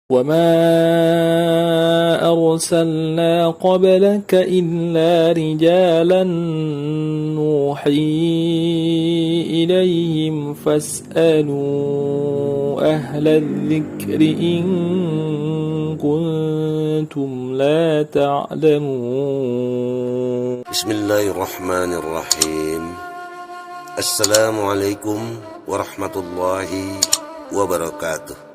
وما أرسلنا قبلك إلا رجالا نوحي إليهم فاسألوا أهل الذكر إن كنتم لا تعلمون. بسم الله الرحمن الرحيم. Assalamualaikum warahmatullahi wabarakatuh.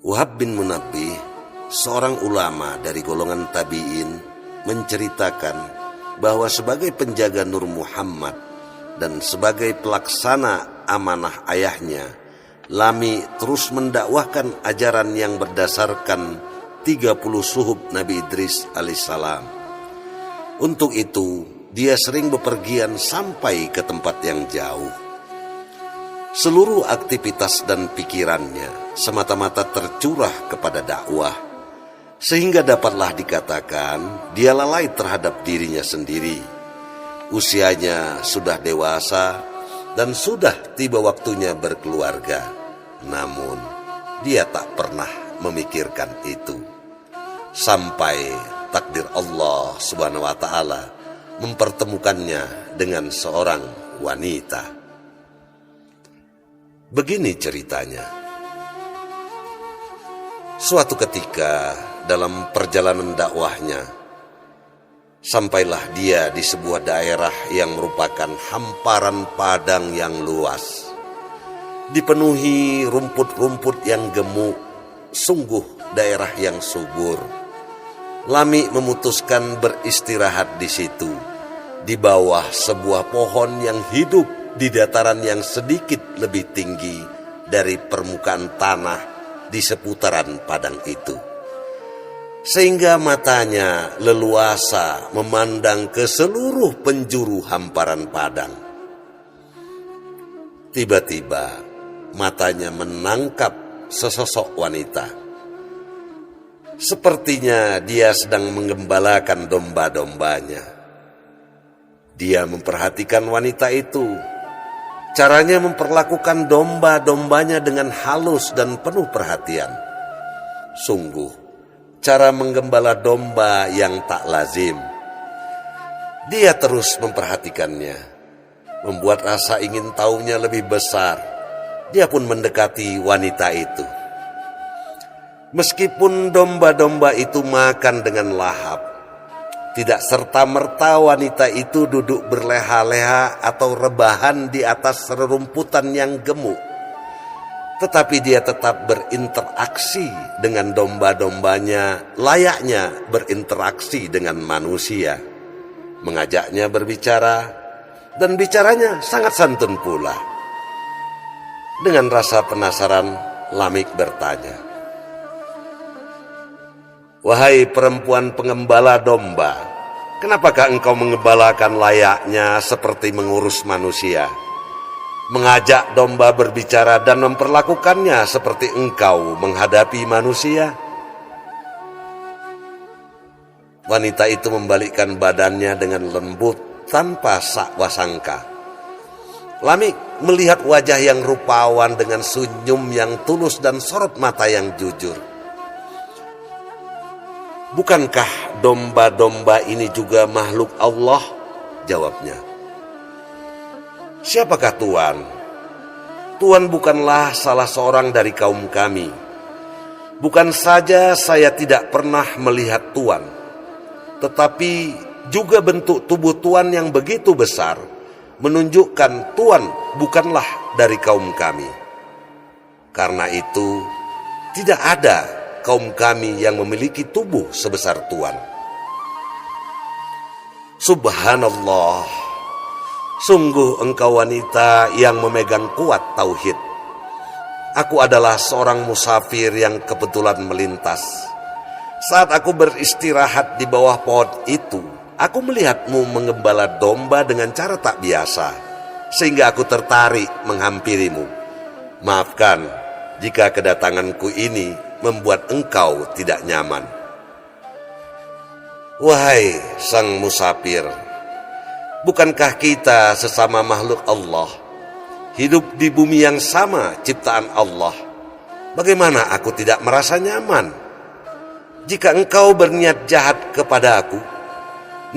Wahab bin Munabbih, seorang ulama dari golongan tabi'in, menceritakan bahwa sebagai penjaga Nur Muhammad dan sebagai pelaksana amanah ayahnya, Lami terus mendakwahkan ajaran yang berdasarkan 30 suhub Nabi Idris alaihissalam. Untuk itu, dia sering bepergian sampai ke tempat yang jauh. Seluruh aktivitas dan pikirannya semata-mata tercurah kepada dakwah, sehingga dapatlah dikatakan dia lalai terhadap dirinya sendiri. Usianya sudah dewasa dan sudah tiba waktunya berkeluarga, namun dia tak pernah memikirkan itu. Sampai takdir Allah Subhanahu wa Ta'ala mempertemukannya dengan seorang wanita. Begini ceritanya. Suatu ketika dalam perjalanan dakwahnya, sampailah dia di sebuah daerah yang merupakan hamparan padang yang luas, dipenuhi rumput-rumput yang gemuk, sungguh daerah yang subur. Lami memutuskan beristirahat di situ, di bawah sebuah pohon yang hidup di dataran yang sedikit lebih tinggi dari permukaan tanah di seputaran padang itu, sehingga matanya leluasa memandang ke seluruh penjuru hamparan padang. Tiba-tiba matanya menangkap sesosok wanita. Sepertinya dia sedang menggembalakan domba-dombanya. Dia memperhatikan wanita itu. Caranya memperlakukan domba-dombanya dengan halus dan penuh perhatian. Sungguh, cara menggembala domba yang tak lazim. Dia terus memperhatikannya, membuat rasa ingin tahunya lebih besar. Dia pun mendekati wanita itu. Meskipun domba-domba itu makan dengan lahap, tidak serta-merta wanita itu duduk berleha-leha atau rebahan di atas rerumputan yang gemuk. Tetapi dia tetap berinteraksi dengan domba-dombanya layaknya berinteraksi dengan manusia. Mengajaknya berbicara, dan bicaranya sangat santun pula. Dengan rasa penasaran, Lamik bertanya, "Wahai perempuan pengembala domba, kenapakah engkau mengembalakan layaknya seperti mengurus manusia? Mengajak domba berbicara dan memperlakukannya seperti engkau menghadapi manusia?" Wanita itu membalikkan badannya dengan lembut tanpa sakwasangka. Lamik melihat wajah yang rupawan dengan senyum yang tulus dan sorot mata yang jujur. "Bukankah domba-domba ini juga makhluk Allah?" jawabnya. "Siapakah Tuan? Tuan bukanlah salah seorang dari kaum kami. Bukan saja saya tidak pernah melihat Tuan, tetapi juga bentuk tubuh Tuan yang begitu besar menunjukkan Tuan bukanlah dari kaum kami. Karena itu, tidak ada kaum kami yang memiliki tubuh sebesar Tuan." Subhanallah, sungguh engkau wanita yang memegang kuat tauhid. Aku adalah seorang musafir yang kebetulan melintas. Saat aku beristirahat di bawah pohon itu, aku melihatmu mengembala domba dengan cara tak biasa, sehingga aku tertarik menghampirimu. Maafkan jika kedatanganku ini membuat engkau tidak nyaman." "Wahai sang musafir, bukankah kita sesama makhluk Allah, hidup di bumi yang sama ciptaan Allah? Bagaimana aku tidak merasa nyaman? Jika engkau berniat jahat kepada aku,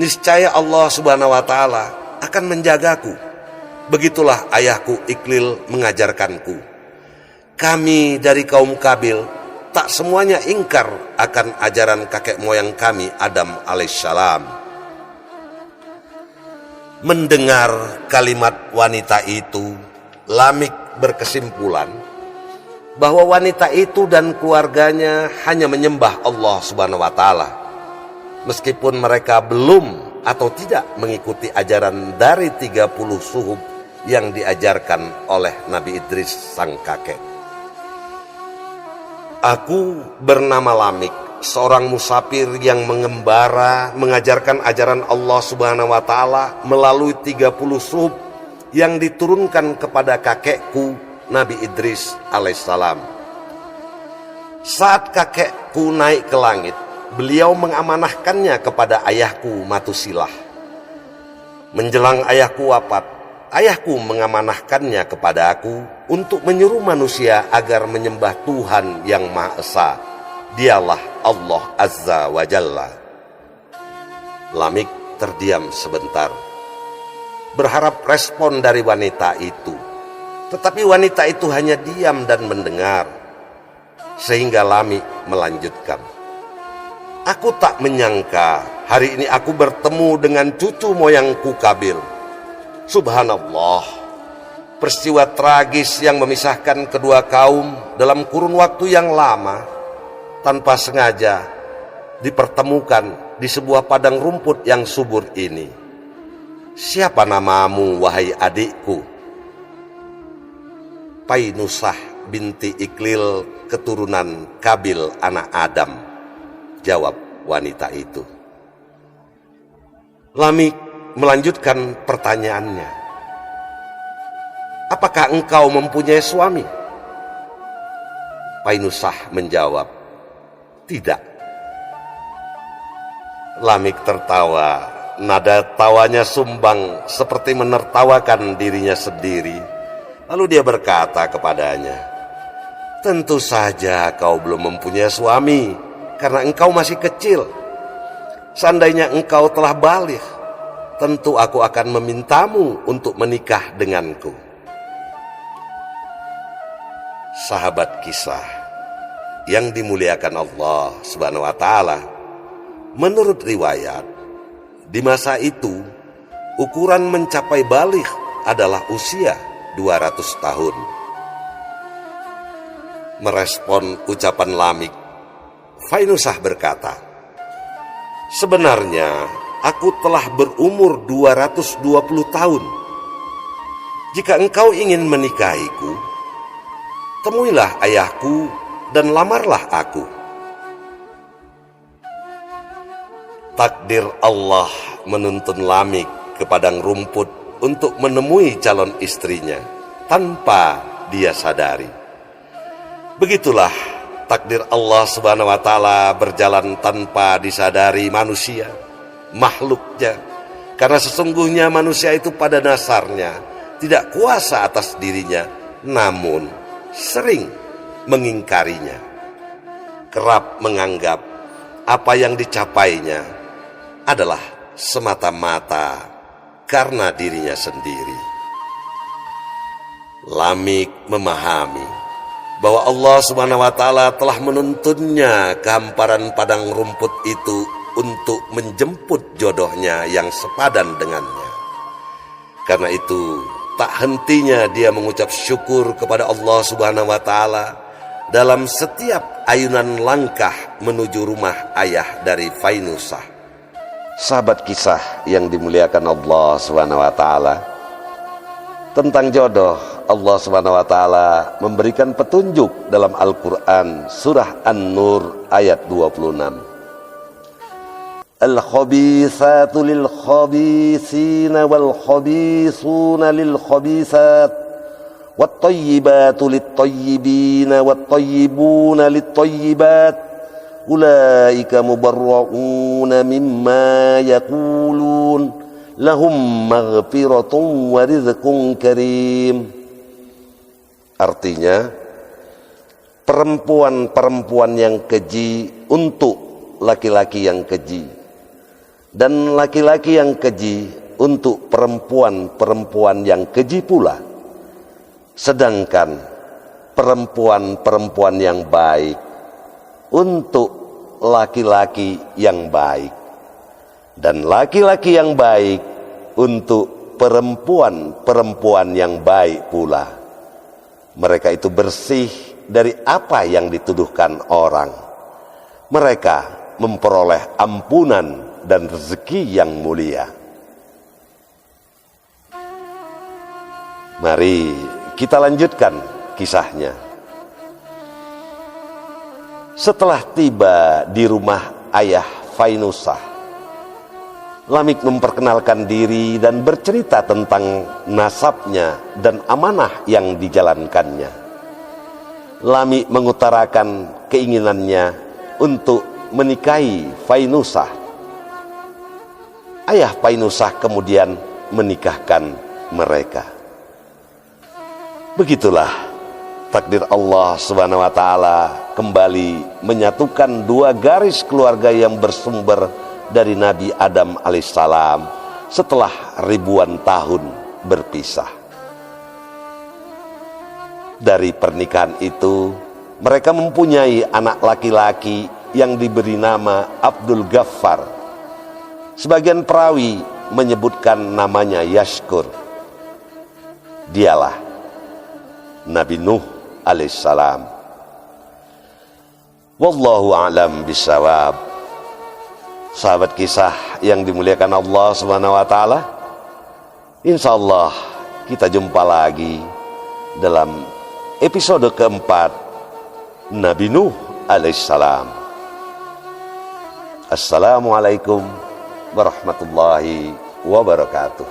niscaya Allah Subhanahu wa Ta'ala akan menjagaku. Begitulah ayahku Iqlil mengajarkanku. Kami dari kaum Qabil tak semuanya ingkar akan ajaran kakek moyang kami Adam alaihissalam. Mendengar kalimat wanita itu, Lamik berkesimpulan bahwa wanita itu dan keluarganya hanya menyembah Allah Subhanahu wa Ta'ala, meskipun mereka belum atau tidak mengikuti ajaran dari 30 suhub yang diajarkan oleh Nabi Idris sang kakek. Aku bernama Lamik, seorang musafir yang mengembara mengajarkan ajaran Allah Subhanahu wa Ta'ala melalui 30 suhub yang diturunkan kepada kakekku Nabi Idris alaihissalam. Saat kakekku naik ke langit, beliau mengamanahkannya kepada ayahku Matusilah. Menjelang ayahku wafat, ayahku mengamanahkannya kepada aku untuk menyuruh manusia agar menyembah Tuhan yang Maha Esa. Dialah Allah Azza wa Jalla. Lamik terdiam sebentar, berharap respon dari wanita itu. Tetapi wanita itu hanya diam dan mendengar, sehingga Lamik melanjutkan. Aku tak menyangka hari ini aku bertemu dengan cucu moyangku Qabil. Subhanallah, peristiwa tragis yang memisahkan kedua kaum dalam kurun waktu yang lama tanpa sengaja dipertemukan di sebuah padang rumput yang subur ini. Siapa namamu, wahai adikku? Painusah binti Iqlil, keturunan Qabil anak Adam, jawab wanita itu. Lamik melanjutkan pertanyaannya. Apakah engkau mempunyai suami? Painusah menjawab, tidak. Lamik tertawa, nada tawanya sumbang seperti menertawakan dirinya sendiri. Lalu dia berkata kepadanya, tentu saja kau belum mempunyai suami, karena engkau masih kecil. Seandainya engkau telah baligh, tentu aku akan memintamu untuk menikah denganku. Sahabat kisah yang dimuliakan Allah Subhanahu wa Ta'ala, menurut riwayat, di masa itu ukuran mencapai baligh adalah usia 200 tahun. Merespon ucapan Lamik, Painusah berkata, sebenarnya aku telah berumur 220 tahun. Jika engkau ingin menikahiku, temuilah ayahku dan lamarlah aku. Takdir Allah menuntun Lamik ke padang rumput untuk menemui calon istrinya tanpa dia sadari. Begitulah takdir Allah Subhanahu wa Ta'ala berjalan tanpa disadari manusia, makhluknya, karena sesungguhnya manusia itu pada dasarnya tidak kuasa atas dirinya, namun sering mengingkarinya, kerap menganggap apa yang dicapainya adalah semata-mata karena dirinya sendiri. Lamik memahami bahwa Allah Subhanahu wa Ta'ala telah menuntunnya ke hamparan padang rumput itu untuk menjemput jodohnya yang sepadan dengannya. Karena itu tak hentinya dia mengucap syukur kepada Allah Subhanahu wa Ta'ala dalam setiap ayunan langkah menuju rumah ayah dari Painusah. Sahabat kisah yang dimuliakan Allah Subhanahu wa Ta'ala, tentang jodoh Allah Subhanahu wa Ta'ala memberikan petunjuk dalam Al-Quran surah An-Nur ayat 26. Al-khabithatu lil-khabithina wal-khabithuna lil-khabithat wat-tayyibatu lit-tayyibina wat-tayyibuna lit-tayyibat ulaika mubarra'una mimma yaqulun lahum maghfiratun wa rizqun karim. Artinya, perempuan-perempuan yang keji untuk laki-laki yang keji, dan laki-laki yang keji untuk perempuan-perempuan yang keji pula. Sedangkan perempuan-perempuan yang baik untuk laki-laki yang baik, dan laki-laki yang baik untuk perempuan-perempuan yang baik pula. Mereka itu bersih dari apa yang dituduhkan orang. Mereka memperoleh ampunan dan rezeki yang mulia. Mari kita lanjutkan kisahnya. Setelah tiba di rumah ayah Fainusah, Lamik memperkenalkan diri dan bercerita tentang nasabnya dan amanah yang dijalankannya. Lamik mengutarakan keinginannya untuk menikahi Fainusah. Ayah Fainusah kemudian menikahkan mereka. Begitulah takdir Allah Subhanahu wa taala kembali menyatukan dua garis keluarga yang bersumber dari Nabi Adam alaihissalam setelah ribuan tahun berpisah. Dari pernikahan itu, mereka mempunyai anak laki-laki yang diberi nama Abdul Ghaffar. Sebagian perawi menyebutkan namanya Yashkur. Dialah Nabi Nuh alaihissalam. Wallahu a'lam bishawab. Sahabat kisah yang dimuliakan Allah Subhanahu wa taala, insyaallah kita jumpa lagi dalam episode keempat Nabi Nuh alaihissalam. Assalamualaikum warahmatullahi wabarakatuh.